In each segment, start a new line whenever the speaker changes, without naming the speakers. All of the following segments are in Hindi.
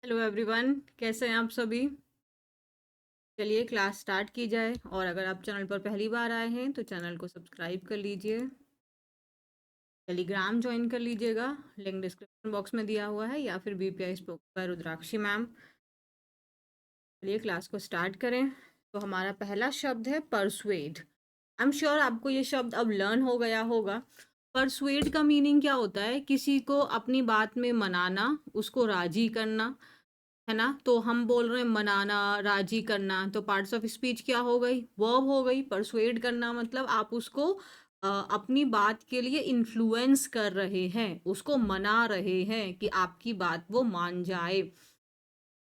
हेलो एवरीवन, कैसे हैं आप सभी। चलिए क्लास स्टार्ट की जाए। और अगर आप चैनल पर पहली बार आए हैं तो चैनल को सब्सक्राइब कर लीजिए। टेलीग्राम ज्वाइन कर लीजिएगा, लिंक डिस्क्रिप्शन बॉक्स में दिया हुआ है, या फिर बीपीआई स्पोक पर रुद्राक्षी मैम। चलिए क्लास को स्टार्ट करें। तो हमारा पहला शब्द है परसुएड। आई एम श्योर आपको ये शब्द अब लर्न हो गया होगा। परसुएड का मीनिंग क्या होता है? किसी को अपनी बात में मनाना, उसको राजी करना, है ना। तो हम बोल रहे हैं मनाना, राजी करना, तो पार्ट्स ऑफ स्पीच क्या हो गई? वर्ब हो गई। परसुएड करना मतलब आप उसको अपनी बात के लिए इन्फ्लुएंस कर रहे हैं, उसको मना रहे हैं कि आपकी बात वो मान जाए।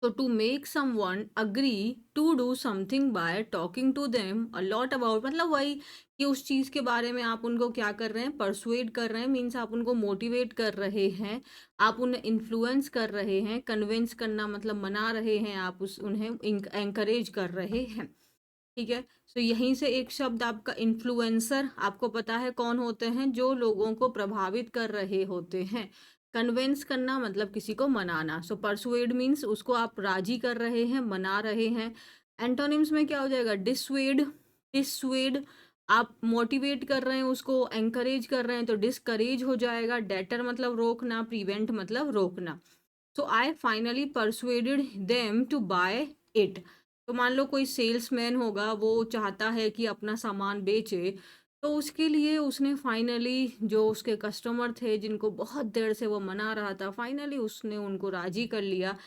तो to make someone agree to do something by talking to them a lot about, मतलब वही कि उस चीज़ के बारे में आप उनको क्या कर रहे हैं? परसुएड कर रहे हैं। मीन्स आप उनको मोटिवेट कर रहे हैं, आप उन्हें इन्फ्लुएंस कर रहे हैं। कन्विंस करना मतलब मना रहे हैं, आप उन्हें एंकरेज कर रहे हैं। ठीक है। सो यहीं से एक शब्द आपका इन्फ्लुएंसर, आपको पता है कौन होते हैं? जो लोगों को प्रभावित कर रहे होते हैं। कन्विंस करना मतलब किसी को मनाना। सो परसुएड मीन्स उसको आप राजी कर रहे हैं, मना रहे हैं। एंटोनिम्स में क्या हो जाएगा? डिसवेड। डिसवेड आप मोटिवेट कर रहे हैं, उसको एंकरेज कर रहे हैं, तो डिस्करेज हो जाएगा। डेटर मतलब रोकना, प्रिवेंट मतलब रोकना। So I finally persuaded them to buy it. तो मान लो कोई सेल्समैन होगा, वो चाहता है कि अपना सामान बेचे, तो उसके लिए उसने फाइनली जो उसके कस्टमर थे, जिनको बहुत देर से वो मना रहा था, फाइनली उसने उनको राजी कर लिया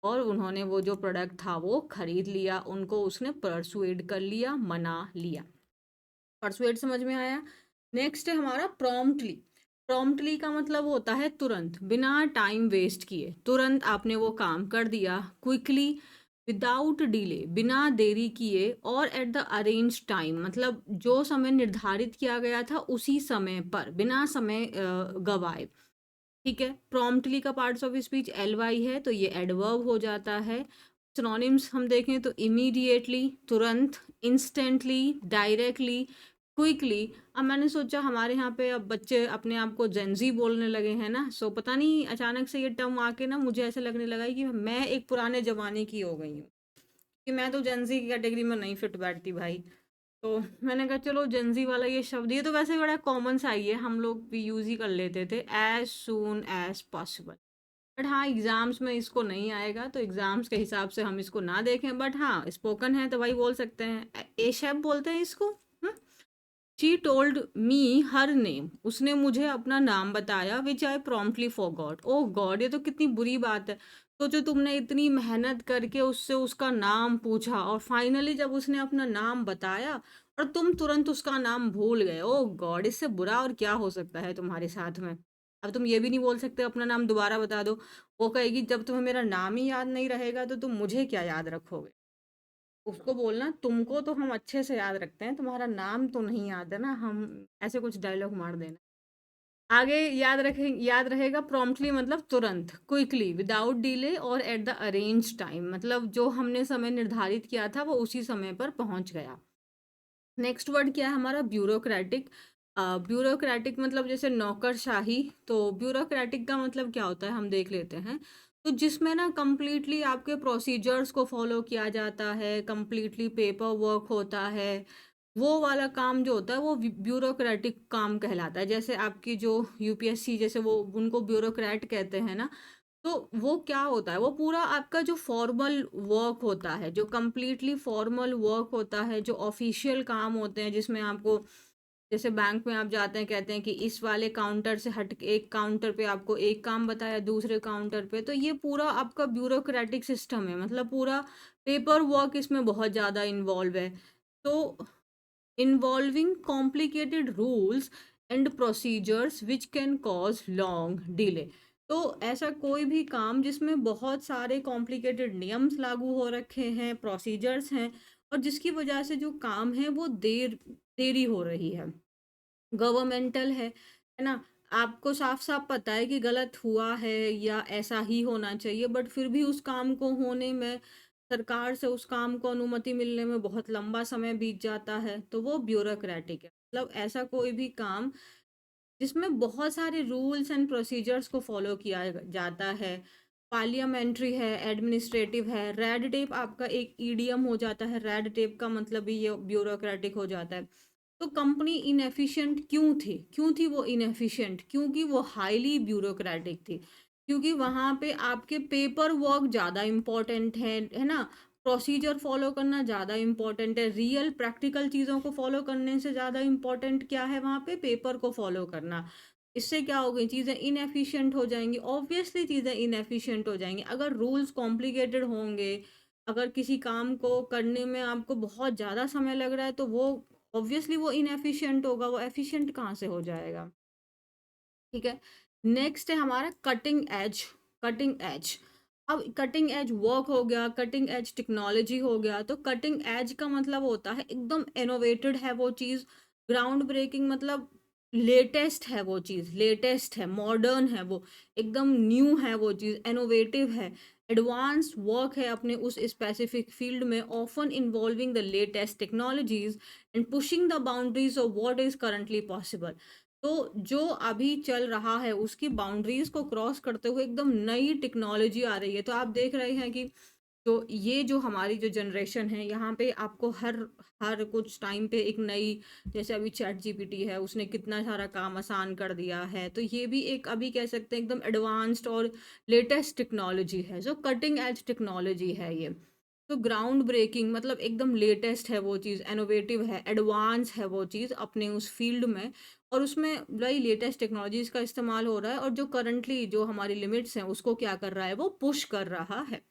और उन्होंने वो जो प्रोडक्ट था वो खरीद लिया। उनको उसने परसुएड कर लिया, मना लिया। परसुएड समझ में आया। नेक्स्ट है हमारा प्रॉम्प्टली। प्रॉम्प्टली का मतलब होता है तुरंत, बिना टाइम वेस्ट किए, तुरंत आपने वो काम कर दिया। क्विकली, विदाउट डिले, बिना देरी किए। और एट द अरेंज टाइम मतलब जो समय निर्धारित किया गया था उसी समय पर, बिना समय गवाए। ठीक है। प्रॉम्प्टली का parts of speech L Y है, तो ये एडवर्ब हो जाता है। सिनोनिम्स हम देखें तो इमीडिएटली, तुरंत, इंस्टेंटली, डायरेक्टली, क्विकली। अब मैंने सोचा हमारे यहाँ पे अब बच्चे अपने आप को जेंजी बोलने लगे हैं ना, सो पता नहीं अचानक से ये टर्म आके ना मुझे ऐसे लगने लगा है कि मैं एक पुराने जमाने की हो गई हूँ, कि मैं तो जेंजी की कैटेगरी में नहीं फिट बैठती भाई। तो मैंने कहा चलो जेंजी वाला ये शब्द, ये तो वैसे बड़ा कॉमन सा ही है, हम लोग भी यूज ही कर लेते थे, as soon as possible. But हाँ, एग्जाम्स में इसको नहीं आएगा, तो एग्जाम्स के हिसाब से हम इसको ना देखें। बट हाँ, स्पोकन है तो भाई बोल सकते हैं। ए शैप बोलते हैं इसको। She told me her name, उसने मुझे अपना नाम बताया, विच आई प्रॉम्प्टली फॉरगॉट। ओह गॉड, ये तो कितनी बुरी बात है। तो जो तुमने इतनी मेहनत करके उससे उसका नाम पूछा और फाइनली जब उसने अपना नाम बताया और तुम तुरंत उसका नाम भूल गए। ओह गॉड, इससे बुरा और क्या हो सकता है तुम्हारे साथ में। अब तुम ये भी नहीं बोल सकते अपना नाम दोबारा बता दो। वो कहेगी जब तुम्हें मेरा नाम ही याद नहीं रहेगा तो तुम मुझे क्या याद रखोगे। उसको बोलना तुमको तो हम अच्छे से याद रखते हैं, तुम्हारा नाम तो नहीं याद है ना, हम ऐसे कुछ डायलॉग मार देना। आगे याद रहेगा प्रॉम्प्टली मतलब तुरंत, क्विकली, विदाउट डिले, और एट द अरेंज टाइम मतलब जो हमने समय निर्धारित किया था वो उसी समय पर पहुंच गया। नेक्स्ट वर्ड क्या है हमारा? ब्यूरोक्रेटिक। ब्यूरोक्रेटिक मतलब जैसे नौकरशाही। तो ब्यूरोक्रेटिक का मतलब क्या होता है हम देख लेते हैं। तो जिसमें ना कंप्लीटली आपके प्रोसीजर्स को फॉलो किया जाता है, कंप्लीटली पेपर वर्क होता है, वो वाला काम जो होता है वो ब्यूरोक्रेटिक काम कहलाता है। जैसे आपकी जो यूपीएससी, जैसे वो उनको ब्यूरोक्रेट कहते हैं ना। तो वो क्या होता है? वो पूरा आपका जो फॉर्मल वर्क होता है, जो कंप्लीटली फॉर्मल वर्क होता है, जो ऑफिशियल काम होते हैं, जिसमें आपको, जैसे बैंक में आप जाते हैं, कहते हैं कि इस वाले काउंटर से हट के एक काउंटर पे आपको एक काम बताया, दूसरे काउंटर पे, तो ये पूरा आपका ब्यूरोक्रेटिक सिस्टम है। मतलब पूरा पेपर वर्क इसमें बहुत ज़्यादा इन्वॉल्व है। तो involving complicated rules and procedures which can cause long delay। तो ऐसा कोई भी काम जिसमें बहुत सारे कॉम्प्लिकेटेड नियम्स लागू हो रखे हैं, प्रोसीजर्स हैं, और जिसकी वजह से जो काम है वो देरी हो रही है, गवर्नमेंटल है ना। आपको साफ साफ पता है कि गलत हुआ है या ऐसा ही होना चाहिए, बट फिर भी उस काम को होने में, सरकार से उस काम को अनुमति मिलने में बहुत लंबा समय बीत जाता है, तो वो ब्यूरोक्रेटिक है। मतलब ऐसा कोई भी काम जिसमें बहुत सारे रूल्स एंड प्रोसीजर्स को फॉलो किया जाता है, पार्लियामेंट्री है, एडमिनिस्ट्रेटिव है। रेड टेप आपका एक ईडियम हो जाता है, रेड टेप का मतलब भी ये ब्यूरोक्रेटिक हो जाता है। तो कंपनी इनएफिशिएंट क्यों थी वो इनएफिशिएंट? क्योंकि वो हाईली ब्यूरोक्रेटिक थी, क्योंकि वहाँ पे आपके पेपर वर्क ज़्यादा इम्पोर्टेंट है ना? प्रोसीजर फॉलो करना ज़्यादा इम्पोर्टेंट है, रियल प्रैक्टिकल चीज़ों को फॉलो करने से ज़्यादा इम्पोर्टेंट क्या है वहाँ पे? पेपर को फॉलो करना। इससे क्या हो गई, चीज़ें इनएफिशिएंट हो जाएंगी, ऑब्वियसली चीज़ें इनएफिशिएंट हो जाएंगी। अगर रूल्स कॉम्प्लिकेटेड होंगे, अगर किसी काम को करने में आपको बहुत ज़्यादा समय लग रहा है, तो वो ऑब्वियसली वो इनएफिशिएंट होगा, वो एफिशिएंट कहाँ से हो जाएगा? ठीक है। नेक्स्ट है हमारा कटिंग एज। कटिंग एज, अब कटिंग एज वर्क हो गया, कटिंग एज टेक्नोलॉजी हो गया। तो कटिंग एज का मतलब होता है एकदम इनोवेटेड है वो चीज़, ग्राउंड ब्रेकिंग मतलब लेटेस्ट है वो चीज़, लेटेस्ट है, मॉडर्न है वो, एकदम न्यू है वो चीज़, इनोवेटिव है, एडवांस वर्क है अपने उस स्पेसिफिक फील्ड में, often involving the latest technologies and pushing the boundaries of what is currently possible. तो जो अभी चल रहा है उसकी बाउंड्रीज को क्रॉस करते हुए एकदम नई टेक्नोलॉजी आ रही है। तो आप देख रहे हैं कि तो ये जो हमारी जो जनरेशन है, यहाँ पे आपको हर हर कुछ टाइम पे एक नई, जैसे अभी चैट जीपीटी है, उसने कितना सारा काम आसान कर दिया है। तो ये भी एक अभी कह सकते हैं एकदम एडवांस्ड और लेटेस्ट टेक्नोलॉजी है, जो कटिंग एज टेक्नोलॉजी है ये। तो ग्राउंड ब्रेकिंग मतलब एकदम लेटेस्ट है वो चीज़, इनोवेटिव है, एडवांस है वो चीज़ अपने उस फील्ड में, और उसमें वही लेटेस्ट टेक्नोलॉजीज का इस्तेमाल हो रहा है, और जो करंटली जो हमारी लिमिट्स हैं उसको क्या कर रहा है, वो पुश कर रहा है।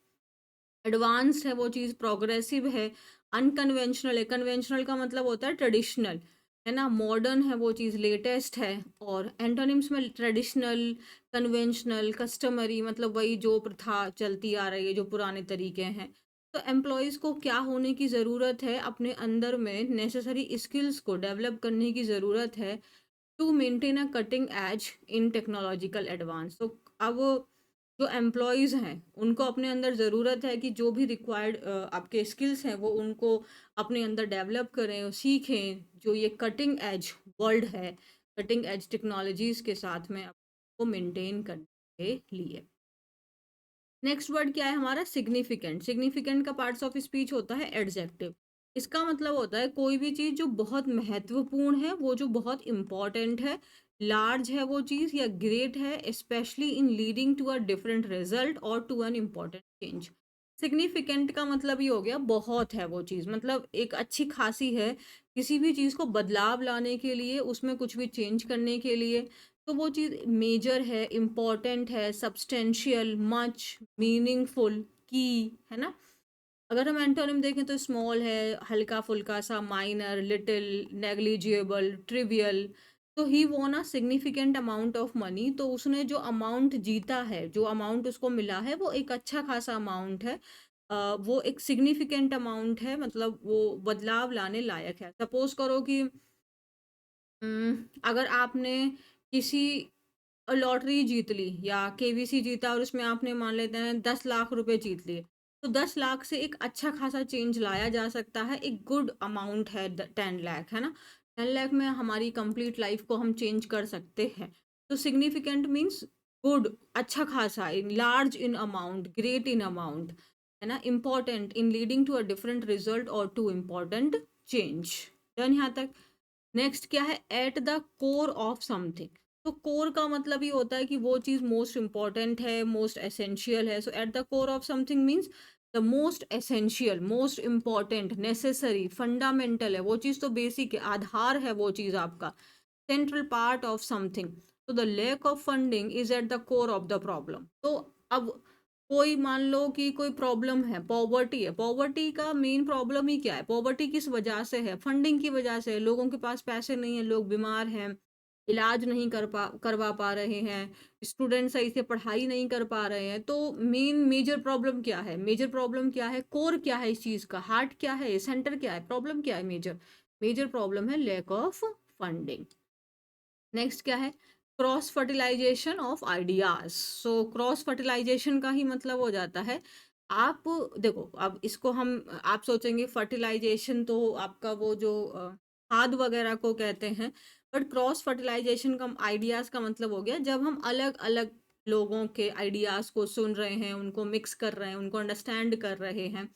एडवांस्ड है वो चीज़, प्रोग्रेसिव है, अनकन्वेंशनल है, कन्वेंशनल का मतलब होता है ट्रेडिशनल, है ना? मॉडर्न है वो चीज़, लेटेस्ट है। और एंटोनिम्स में ट्रेडिशनल, कन्वेंशनल, कस्टमरी मतलब वही जो प्रथा चलती आ रही है, जो पुराने तरीके हैं। तो एम्प्लॉयज़ को क्या होने की ज़रूरत है, अपने अंदर में नेसेसरी स्किल्स को डेवलप करने की ज़रूरत है to maintain a cutting edge in technological advance. तो अब जो एम्प्लॉयज़ हैं उनको अपने अंदर ज़रूरत है कि जो भी रिक्वायर्ड आपके स्किल्स हैं वो उनको अपने अंदर डेवलप करें, सीखें, जो ये कटिंग एज वर्ल्ड है, कटिंग एज टेक्नोलॉजीज़ के साथ में आपको मेंटेन करने के लिए। नेक्स्ट वर्ड क्या है हमारा? सिग्निफिकेंट। सिग्निफिकेंट का पार्ट्स ऑफ स्पीच होता है एडजेक्टिव। इसका मतलब होता है कोई भी चीज़ जो बहुत महत्वपूर्ण है, वो जो बहुत इम्पॉर्टेंट है, लार्ज है वो चीज़, या ग्रेट है, specially in leading to a different result और to an important change. Significant का मतलब ये हो गया बहुत है वो चीज़, मतलब एक अच्छी खासी है, किसी भी चीज़ को बदलाव लाने के लिए, उसमें कुछ भी चेंज करने के लिए। तो वो चीज़ मेजर है, इम्पॉर्टेंट है, सब्सटेंशियल, मच, मीनिंगफुल, की, है ना? अगर हम एंटोनिम देखें तो स्मॉल है, हल्का फुल्का सा, माइनर, लिटिल, नेग्लिजिबल, ट्रिवियल। तो he won a significant amount of money, तो उसने जो अमाउंट जीता है, जो अमाउंट उसको मिला है, वो एक अच्छा खासा अमाउंट है। वो एक सिग्निफिकेंट अमाउंट है, मतलब वो बदलाव लाने लायक है। सपोज करो कि अगर आपने किसी लॉटरी जीत ली या केवीसी जीता, और उसमें आपने मान लेते हैं 10 लाख रुपए जीत लिए, तो 10 लाख से एक अच्छा खासा चेंज लाया जा सकता है, एक गुड अमाउंट है 10 लाख, है ना? 10 लाख में हमारी कंप्लीट लाइफ को हम चेंज कर सकते हैं। तो सिग्निफिकेंट मीन्स गुड, अच्छा खासा, in large in amount, great in amount, है ना? Important in leading to a different result और टू इम्पॉर्टेंट चेंज। डन यहाँ तक? नेक्स्ट क्या है? At the core of something. तो कोर का मतलब ये होता है कि वो चीज़ मोस्ट इंपॉर्टेंट है, मोस्ट एसेंशियल है। So at the core of something means the most essential, most important, necessary, fundamental है वो चीज़, तो बेसिक है, आधार है वो चीज़ आपका, सेंट्रल पार्ट ऑफ समथिंग। तो the lack of funding is at the core of the problem. तो अब कोई मान लो कि कोई प्रॉब्लम है, पॉवर्टी है, पॉवर्टी का मेन प्रॉब्लम ही क्या है? पॉवर्टी किस वजह से है? फंडिंग की वजह से है, लोगों के पास पैसे नहीं है, लोग बीमार हैं, इलाज नहीं करवा पा रहे हैं, स्टूडेंट सही से पढ़ाई नहीं कर पा रहे हैं। तो मेन मेजर प्रॉब्लम क्या है? मेजर प्रॉब्लम क्या है? कोर क्या है इस चीज़ का? हार्ट क्या है? सेंटर क्या है? प्रॉब्लम क्या है? मेजर मेजर प्रॉब्लम है लैक ऑफ फंडिंग। नेक्स्ट क्या है? Cross fertilisation of ideas. So cross fertilisation का ही मतलब हो जाता है, आप देखो, अब इसको हम, आप सोचेंगे फर्टिलाइजेशन तो आपका वो जो खाद वगैरह को कहते हैं, बट क्रॉस फर्टिलाइजेशन का आइडियाज का मतलब हो गया जब हम अलग अलग लोगों के आइडियाज़ को सुन रहे हैं, उनको मिक्स कर रहे हैं, उनको अंडरस्टैंड कर रहे हैं।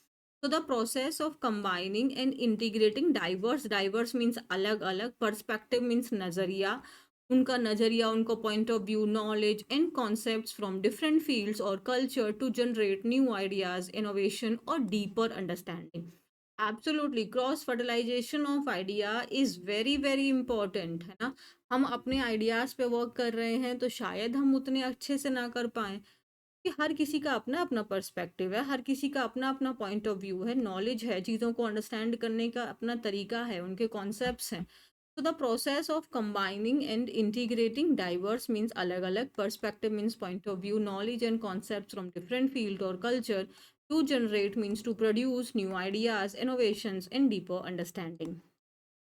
तो the process of combining and integrating diverse means अलग-अलग, पर्सपेक्टिव मीन्स नज़रिया, उनका नज़रिया, उनका point of view, knowledge and concepts from different fields और culture to generate new ideas, innovation और deeper understanding. Absolutely cross fertilisation of idea is very very important, है ना। हम अपने आइडियाज़ पे वर्क कर रहे हैं तो शायद हम उतने अच्छे से ना कर पाएँ, कि हर किसी का अपना अपना पर्सपेक्टिव है, हर किसी का अपना अपना पॉइंट ऑफ व्यू है, नॉलेज है, चीज़ों को अंडरस्टैंड करने का अपना तरीका है, उनके कॉन्सेप्ट्स हैं। तो the process of combining and integrating diverse means अलग अलग, perspective means point of view, knowledge and concepts from different field और culture to generate means to produce new ideas, innovations and deeper understanding.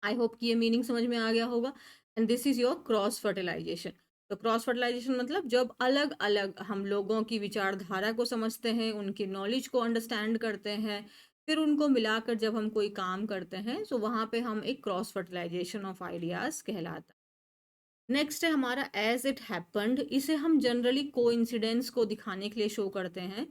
I hope कि ये मीनिंग समझ में आ गया होगा। And this is your cross fertilization. तो क्रॉस फर्टिलाइजेशन मतलब जब अलग अलग हम लोगों की विचारधारा को समझते हैं, उनकी नॉलेज को अंडरस्टैंड करते हैं, फिर उनको मिलाकर जब हम कोई काम करते हैं, तो वहाँ पे हम एक क्रॉस फर्टिलाइजेशन ऑफ आइडियाज कहलाता है। नेक्स्ट है हमारा एज इट हैपेंड। इसे हम जनरली कोइंसिडेंस को दिखाने के लिए शो करते हैं।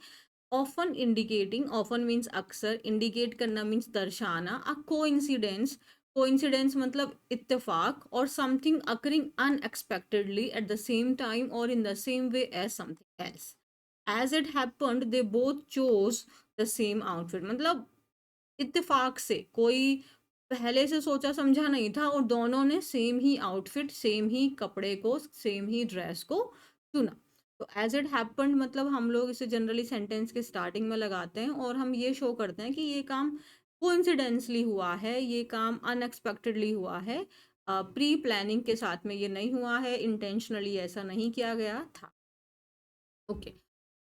ऑफन इंडिकेटिंग, ऑफन मीन्स अक्सर, इंडिकेट करना मीन्स दर्शाना, अ कोइंसिडेंस, कोइंसिडेंस मतलब इत्तेफाक, और something occurring unexpectedly at the same time और in the same way as something else. As it happened they both chose the same outfit, मतलब इत्तेफाक से, कोई पहले से सोचा समझा नहीं था और दोनों ने सेम ही आउटफिट, सेम ही कपड़े को, सेम ही ड्रेस को चुना। तो एज इट हैपेंड मतलब हम लोग इसे जनरली सेंटेंस के स्टार्टिंग में लगाते हैं और हम ये शो करते हैं कि ये काम कोइंसिडेंसली हुआ है, ये काम अनएक्सपेक्टेडली हुआ है, प्री प्लानिंग के साथ में ये नहीं हुआ है, इंटेंशनली ऐसा नहीं किया गया था। ओके,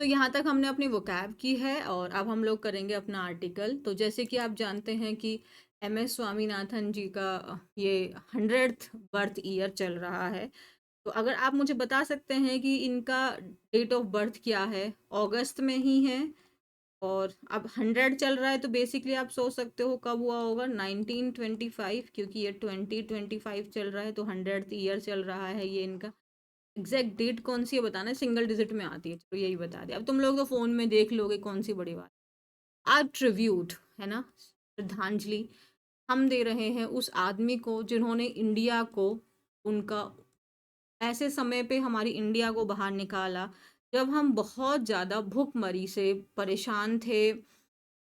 तो यहाँ तक हमने अपनी वोकैब की है और अब हम लोग करेंगे अपना आर्टिकल। तो जैसे कि आप जानते हैं कि MS स्वामीनाथन जी का ये 100th बर्थ ईयर चल रहा है। तो अगर आप मुझे बता सकते हैं कि इनका डेट ऑफ बर्थ क्या है, अगस्त में ही है, और अब 100 चल रहा है, तो बेसिकली आप सोच सकते हो कब हुआ होगा, 1925, क्योंकि ये 2025 चल रहा है, तो 100th ईयर चल रहा है ये इनका। एग्जैक्ट डेट कौन सी है बताना है, सिंगल डिजिट में आती है, चलो यही बता दिया। अब तुम लोग तो फोन में देख लोगे कौन सी बड़ी बात। आज ट्रिब्यूट, है ना, श्रद्धांजलि हम दे रहे हैं उस आदमी को जिन्होंने इंडिया को, उनका ऐसे समय पे हमारी इंडिया को बाहर निकाला जब हम बहुत ज़्यादा भूखमरी से परेशान थे,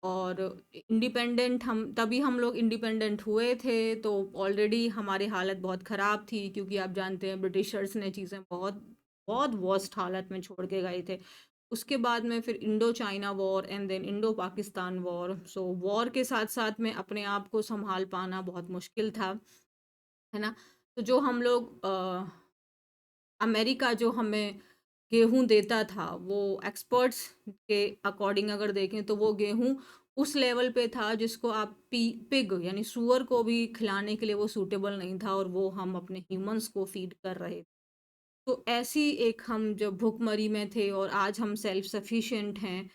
और इंडिपेंडेंट, हम तभी हम लोग इंडिपेंडेंट हुए थे, तो ऑलरेडी हमारी हालत बहुत ख़राब थी, क्योंकि आप जानते हैं ब्रिटिशर्स ने चीज़ें बहुत बहुत वर्स्ट हालत में छोड़ के गए थे। उसके बाद में फिर Indo China war and then Indo Pakistan war. So war के साथ साथ में अपने आप को संभाल पाना बहुत मुश्किल था, है ना। तो जो हम लोग अमेरिका जो हमें गेहूं देता था, वो एक्सपर्ट्स के अकॉर्डिंग अगर देखें तो वो गेहूं उस लेवल पे था जिसको आप पिग यानी सुअर को भी खिलाने के लिए वो सूटेबल नहीं था, और वो हम अपने ह्यूमंस को फीड कर रहे थे। तो ऐसी एक हम जब भुखमरी में थे और आज हम सेल्फ सफिशिएंट हैं,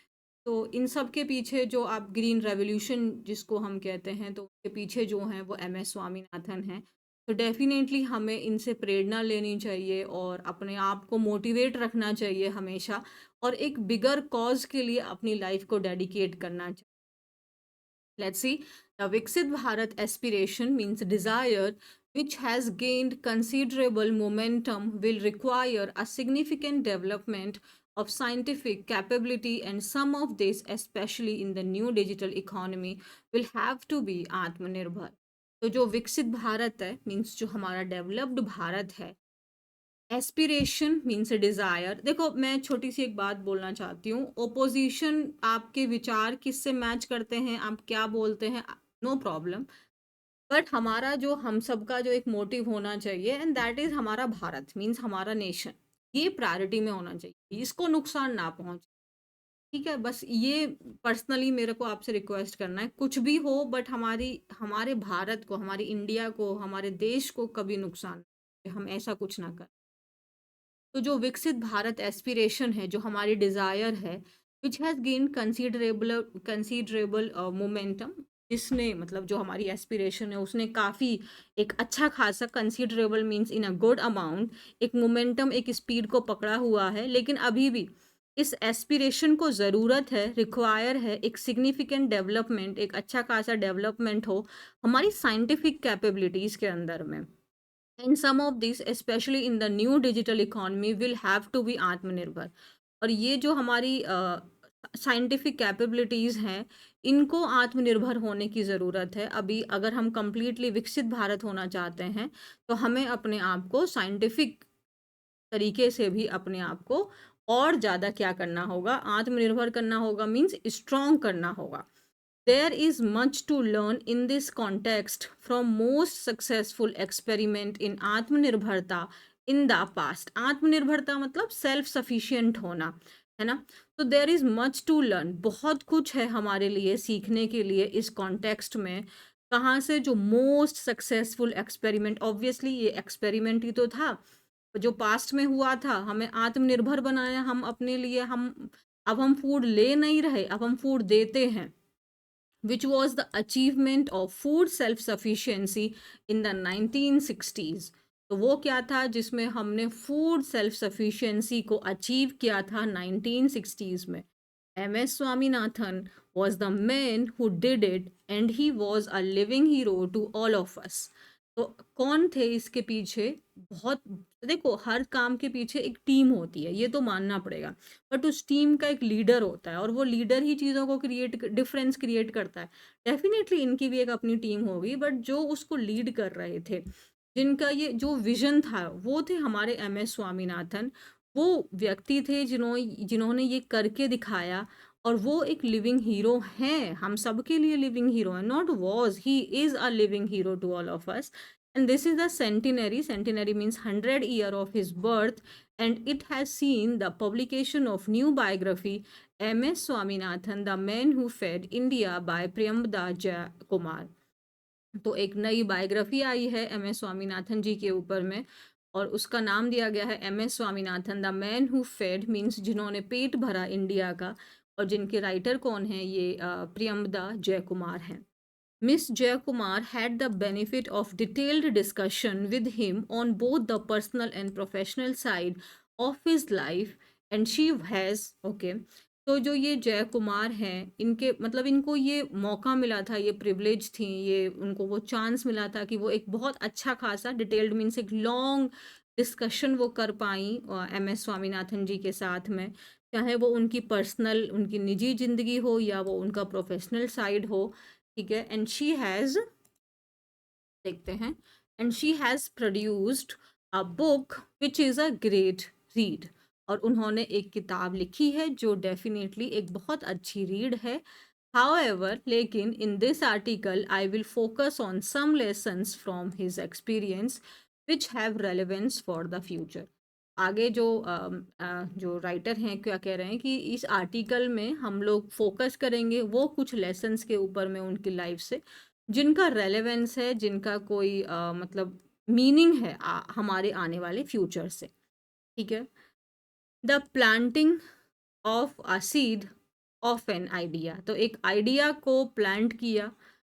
तो इन सब के पीछे जो आप ग्रीन रेवोल्यूशन जिसको हम कहते हैं, तो उसके पीछे जो हैं वो MS स्वामीनाथन हैं। तो डेफिनेटली हमें इनसे प्रेरणा लेनी चाहिए और अपने आप को मोटिवेट रखना चाहिए हमेशा, और एक बिगर कॉज के लिए अपनी लाइफ को डेडिकेट करना चाहिए। Let's see. The Viksit Bharat aspiration means desire which has gained considerable momentum will require a significant development of scientific capability, and some of this, especially in the new digital economy, will have to be आत्मनिर्भर। तो जो विकसित भारत है मीन्स जो हमारा डेवलप्ड भारत है, एस्पिरेशन मीन्स डिज़ायर। देखो मैं छोटी सी एक बात बोलना चाहती हूँ, ओपोजिशन आपके विचार किससे मैच करते हैं, आप क्या बोलते हैं, नो प्रॉब्लम, बट हमारा जो हम सबका जो एक मोटिव होना चाहिए, एंड दैट इज़ हमारा भारत मीन्स हमारा नेशन, ये प्रायोरिटी में होना चाहिए, इसको नुकसान ना पहुंचे। ठीक है, बस ये पर्सनली मेरे को आपसे रिक्वेस्ट करना है, कुछ भी हो बट हमारी, हमारे भारत को, हमारी इंडिया को, हमारे देश को कभी नुकसान, हम ऐसा कुछ ना करें। तो जो विकसित भारत एस्पिरेशन है, जो हमारी डिज़ायर है, which has gain considerable momentum, जिसने मतलब जो हमारी एस्पिरेशन है उसने काफ़ी एक अच्छा खासा considerable means in a good amount एक मोमेंटम एक स्पीड को पकड़ा हुआ है, लेकिन अभी भी इस एस्पिरेशन को ज़रूरत है, रिक्वायर है एक सिग्निफिकेंट डेवलपमेंट, एक अच्छा खासा डेवलपमेंट हो हमारी साइंटिफिक कैपेबिलिटीज़ के अंदर में। And some of this specially in the new digital economy will have to be आत्मनिर्भर। और ये जो हमारी साइंटिफिक कैपेबिलिटीज़ हैं, इनको आत्मनिर्भर होने की ज़रूरत है। अभी अगर हम कंप्लीटली विकसित भारत होना चाहते हैं, तो हमें अपने आप को साइंटिफिक तरीके से भी अपने आप को और ज़्यादा क्या करना होगा, आत्मनिर्भर करना होगा मीन्स स्ट्रॉन्ग करना होगा। There is much to learn in this context from most successful experiment in आत्मनिर्भरता in the past। आत्मनिर्भरता मतलब सेल्फ सफिशिएंट होना, है ना। तो there is much to learn, बहुत कुछ है हमारे लिए सीखने के लिए इस कॉन्टेक्स्ट में। कहाँ से, जो मोस्ट सक्सेसफुल एक्सपेरिमेंट, ऑब्वियसली ये एक्सपेरिमेंट ही तो था जो पास्ट में हुआ था, हमें आत्मनिर्भर बनाया हम अपने लिए। हम अब हम फूड ले नहीं रहे, अब हम फूड देते हैं, which was the achievement of food self-sufficiency in the 1960s। तो वो क्या था जिसमें हमने फूड सेल्फ सफिशिएंसी को अचीव किया था 1960s में। M S Swaminathan was the man who did it and he was a living hero to all of us। तो कौन थे इसके पीछे? बहुत, देखो हर काम के पीछे एक टीम होती है, ये तो मानना पड़ेगा, बट उस टीम का एक लीडर होता है और वो लीडर ही चीज़ों को डिफरेंस क्रिएट करता है। डेफिनेटली इनकी भी एक अपनी टीम होगी, बट जो उसको लीड कर रहे थे, जिनका ये जो विजन था, वो थे हमारे एम एस स्वामीनाथन। वो व्यक्ति थे जिन्होंने ये करके दिखाया, और वो एक लिविंग हीरो हैं, हम सबके लिए लिविंग हीरो हैं। Not was, he is a living hero to all of us. And this is the centenary means 100 year of his birth, and it has seen the publication of new biography MS Swaminathan, the man who fed India by Priyambada Kumar। तो एक नई बायोग्राफी आई है एम एस स्वामीनाथन जी के ऊपर में, और उसका नाम दिया गया है M S Swaminathan the man who fed, means जिन्होंने पेट भरा इंडिया का। और जिनके राइटर कौन है, ये प्रियंबदा जयकुमार हैं। Miss Jayakumar had the benefit of detailed discussion with him on both the personal and professional side of his life, and she has okay। तो जो ये जय कुमार हैं, इनके मतलब इनको ये मौका मिला था, ये प्रिविलेज थी, ये उनको वो चांस मिला था कि वो एक बहुत अच्छा खासा डिटेल्ड मीन्स एक लॉन्ग डिस्कशन वो कर पाई एम एस स्वामीनाथन जी के साथ में, चाहे वो उनकी पर्सनल उनकी निजी जिंदगी हो या वो उनका प्रोफेशनल साइड हो। ठीक है। एंड शी हैज़, देखते हैं, and she has produced a book which is a great read. और उन्होंने एक किताब लिखी है जो डेफिनेटली एक बहुत अच्छी रीड है। हाउएवर, लेकिन in this article I will focus on some lessons from his experience which have relevance for the future. आगे जो राइटर हैं क्या कह रहे हैं कि इस आर्टिकल में हम लोग फोकस करेंगे वो कुछ लेसन्स के ऊपर में उनकी लाइफ से, जिनका रेलेवेंस है, जिनका कोई मतलब मीनिंग है हमारे आने वाले फ्यूचर से। ठीक है। The planting of a seed of an idea, तो एक आइडिया को प्लांट किया।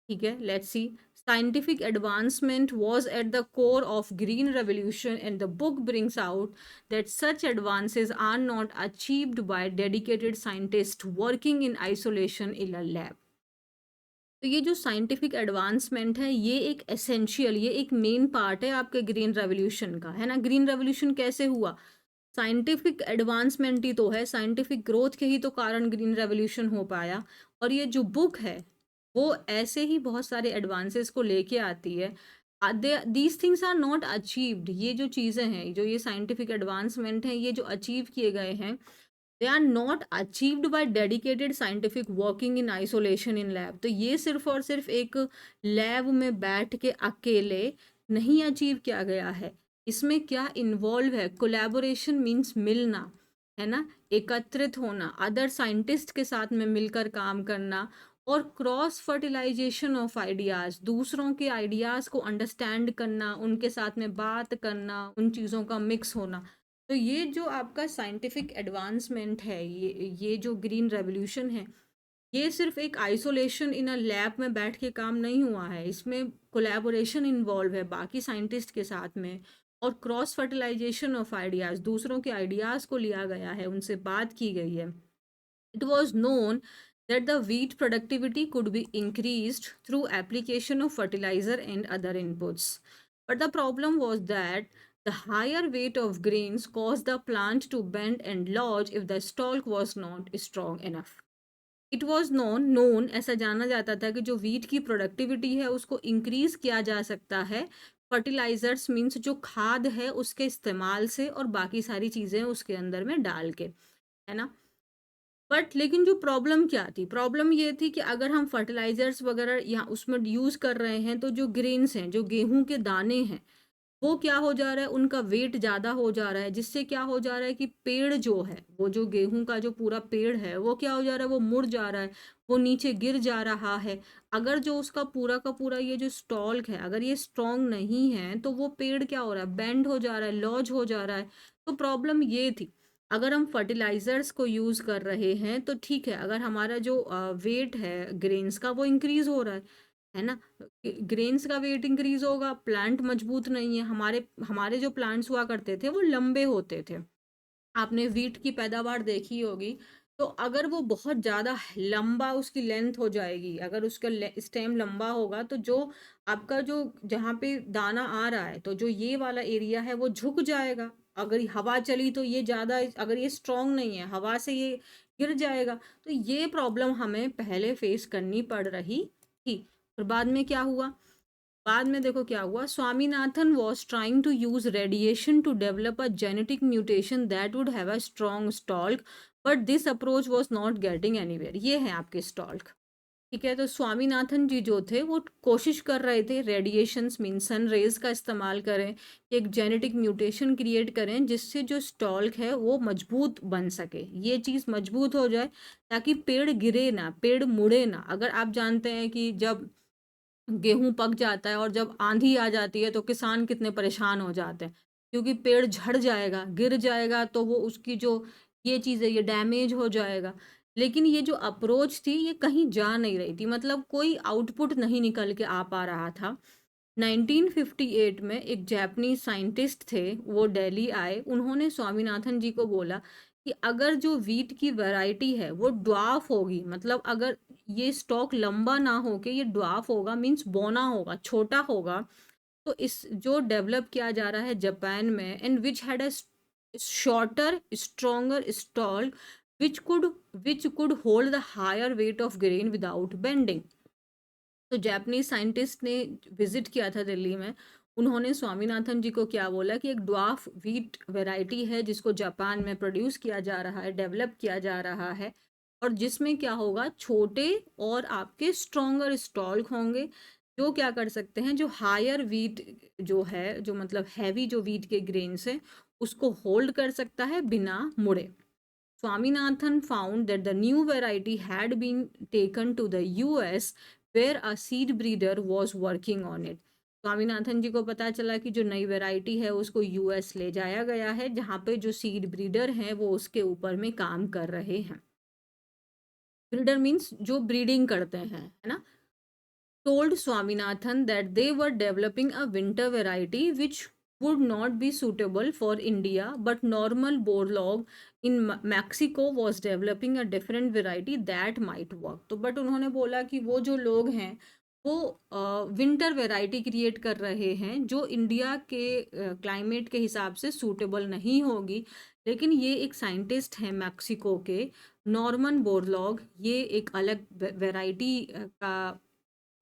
ठीक है। Let's see, scientific advancement was at the core of green revolution, and the book brings out that such advances are not achieved by dedicated scientists working in isolation in a lab। तो ये जो साइंटिफिक एडवांसमेंट है, ये एक एसेंशियल, ये एक मेन पार्ट है आपके ग्रीन रेवोल्यूशन का, है ना। ग्रीन रेवोल्यूशन कैसे हुआ? साइंटिफिक एडवांसमेंट ही तो है, साइंटिफिक ग्रोथ के ही तो कारण ग्रीन रेवोल्यूशन हो पाया। और ये जो बुक है वो ऐसे ही बहुत सारे एडवांसेस को लेके आती है। These things are not achieved, ये जो चीज़ें हैं, जो ये साइंटिफिक एडवांसमेंट हैं, ये जो अचीव किए गए हैं, they are not achieved by dedicated scientific working in isolation in lab. तो ये सिर्फ और सिर्फ एक लैब में बैठ के अकेले नहीं अचीव किया गया है। इसमें क्या इन्वॉल्व है? कोलैबोरेशन मीन्स मिलना, है ना, एकत्रित होना, अदर साइंटिस्ट के साथ में मिलकर काम करना, और क्रॉस फर्टिलाइजेशन ऑफ आइडियाज़, दूसरों के आइडियाज़ को अंडरस्टैंड करना, उनके साथ में बात करना, उन चीज़ों का मिक्स होना। तो ये जो आपका साइंटिफिक एडवांसमेंट है, ये जो ग्रीन रेवोल्यूशन है, ये सिर्फ एक आइसोलेशन इन अ लैब में बैठ के काम नहीं हुआ है, इसमें कोलैबोरेशन इन्वॉल्व है बाकी साइंटिस्ट के साथ में, और क्रॉस फर्टिलाइजेशन ऑफ आइडियाज, दूसरों के आइडियाज को लिया गया है, उनसे बात की गई है. It was known that the wheat productivity could be increased through application of fertilizer and other inputs. But the problem was that the higher weight of grains caused the plant to bend and lodge if the stalk was not strong enough. It was known ऐसा जाना जाता था कि जो वीट की प्रोडक्टिविटी है उसको इंक्रीज किया जा सकता है फर्टिलाइजर्स मीन्स जो खाद है उसके इस्तेमाल से और बाकी सारी चीज़ें उसके अंदर में डाल के, है ना. बट लेकिन जो प्रॉब्लम क्या थी, प्रॉब्लम ये थी कि अगर हम फर्टिलाइजर्स वगैरह यहाँ उसमें यूज़ कर रहे हैं तो जो ग्रेन्स हैं, जो गेहूं के दाने हैं, वो क्या हो जा रहा है, उनका वेट ज़्यादा हो जा रहा है, जिससे क्या हो जा रहा है कि पेड़ जो है, वो जो गेहूं का जो पूरा पेड़ है वो क्या हो जा रहा है, वो मुड़ जा रहा है, वो नीचे गिर जा रहा है. अगर जो उसका पूरा का पूरा ये जो स्टॉल्क है अगर ये स्ट्रॉन्ग नहीं है तो वो पेड़ क्या हो रहा है, बेंड हो जा रहा है, लॉज हो जा रहा है. तो प्रॉब्लम ये थी. अगर हम फर्टिलाइजर्स को यूज़ कर रहे हैं तो ठीक है, अगर हमारा जो वेट है ग्रेन्स का वो इंक्रीज हो रहा है ना. ग्रेन्स का वेट इंक्रीज होगा, प्लांट मजबूत नहीं है. हमारे हमारे जो प्लांट्स हुआ करते थे वो लंबे होते थे, आपने वीट की पैदावार देखी होगी. तो अगर वो बहुत ज़्यादा लंबा उसकी लेंथ हो जाएगी, अगर उसका स्टेम लंबा होगा तो जो आपका जो जहाँ पे दाना आ रहा है तो जो ये वाला एरिया है वो झुक जाएगा. अगर हवा चली तो ये ज़्यादा, अगर ये स्ट्रांग नहीं है हवा से ये गिर जाएगा. तो ये प्रॉब्लम हमें पहले फेस करनी पड़ रही थी. और बाद में क्या हुआ, बाद में देखो क्या हुआ. Swaminathan was trying to use radiation to develop a genetic mutation that would have a strong stalk, but this approach was not getting anywhere. ये है आपके स्टॉल्क. ठीक है, तो स्वामीनाथन जी जो थे वो कोशिश कर रहे थे रेडिएशंस मीन सन रेज का इस्तेमाल करें, एक जेनेटिक म्यूटेशन क्रिएट करें जिससे जो स्टॉल्क है वो मजबूत बन सके, ये चीज़ मजबूत हो जाए ताकि पेड़ गिरे ना, पेड़ मुड़े ना. अगर आप जानते हैं कि जब गेहूं पक जाता है और जब आंधी आ जाती है तो किसान कितने परेशान हो जाते हैं, क्योंकि पेड़ झड़ जाएगा, गिर जाएगा, तो वो उसकी जो ये चीज़ है ये डैमेज हो जाएगा. लेकिन ये जो अप्रोच थी ये कहीं जा नहीं रही थी, मतलब कोई आउटपुट नहीं निकल के आ पा रहा था. 1958 में एक जापानीज साइंटिस्ट थे, वो दिल्ली आए, उन्होंने स्वामीनाथन जी को बोला कि अगर जो वीट की वैरायटी है वो ड्वार्फ होगी, मतलब अगर ये स्टॉक लंबा ना हो के ये ड्वार्फ होगा मीन्स बौना होगा, छोटा होगा, तो इस जो डेवलप किया जा रहा है जापान में and which had a shorter stronger stall which could hold the higher weight of grain without bending. तो जापानीज साइंटिस्ट ने विजिट किया था दिल्ली में, उन्होंने स्वामीनाथन जी को क्या बोला कि एक ड्वार्फ व्हीट वैरायटी है जिसको जापान में प्रोड्यूस किया जा रहा है, डेवलप किया जा रहा है, और जिसमें क्या होगा, छोटे और आपके स्ट्रॉन्गर स्टॉल्क होंगे, जो क्या कर सकते हैं, जो हायर व्हीट जो है, जो मतलब हैवी जो व्हीट के ग्रेन्स है उसको होल्ड कर सकता है बिना मुड़े. Swaminathan found that the new variety had been taken to the US where a seed breeder was working on it. Swaminathan जी को पता चला कि जो नई वैरायटी है उसको यूएस ले जाया गया है, जहाँ पे जो सीड ब्रीडर हैं वो उसके ऊपर में काम कर रहे हैं. ब्रीडर मीन्स जो ब्रीडिंग करते हैं, है ना. told Swaminathan that they were developing a winter variety which would not be suitable for India, but normal Borlaug in Mexico was developing a different variety that might work. तो बट उन्होंने बोला कि वो जो लोग हैं वो विंटर वैरायटी क्रिएट कर रहे हैं जो इंडिया के क्लाइमेट के हिसाब से सूटेबल नहीं होगी. लेकिन ये एक साइंटिस्ट हैं मैक्सिको के, नॉर्मन बोरलॉग, ये एक अलग वैरायटी का